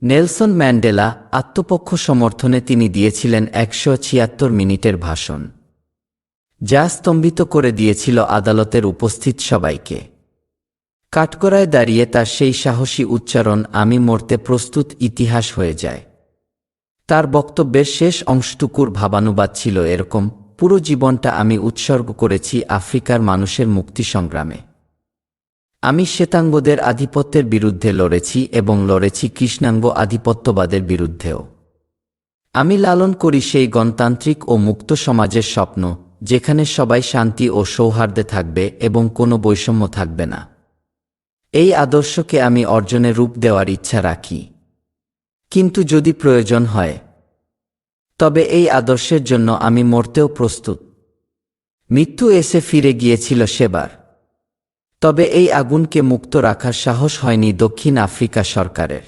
Nelson Mandela আত্মপক্ষ সমর্থনে তিনি দিয়েছিলেন ১৭৬ মিনিটের ভাষণ, যা স্তম্ভিত করে দিয়েছিল আদালতের উপস্থিত সবাইকে। কাঠগড়ায় দাঁড়িয়ে তার সেই সাহসী উচ্চারণ, আমি মরতে প্রস্তুত, ইতিহাস হয়ে যায়। তার বক্তব্যের শেষ অংশটুকুর ভাবানুবাদ ছিল এরকম, পুরো জীবনটা আমি উৎসর্গ করেছি আফ্রিকার মানুষের মুক্তি সংগ্রামে। আমি শ্বেতাঙ্গদের আধিপত্যের বিরুদ্ধে লড়েছি এবং লড়েছি কৃষ্ণাঙ্গ আধিপত্যবাদের বিরুদ্ধেও। আমি লালন করি সেই গণতান্ত্রিক ও মুক্ত সমাজের স্বপ্ন, যেখানে সবাই শান্তি ও সৌহার্দ্যে থাকবে এবং কোনো বৈষম্য থাকবে না। এই আদর্শকে আমি অর্জনের রূপ দেওয়ার ইচ্ছা রাখি, কিন্তু যদি প্রয়োজন হয় তবে এই আদর্শের জন্য আমি মরতেও প্রস্তুত। মৃত্যু এসে ফিরে গিয়েছিল সেবার, তবে এই আগুনকে মুক্ত রাখার সাহস হয়নি দক্ষিণ আফ্রিকা সরকারের।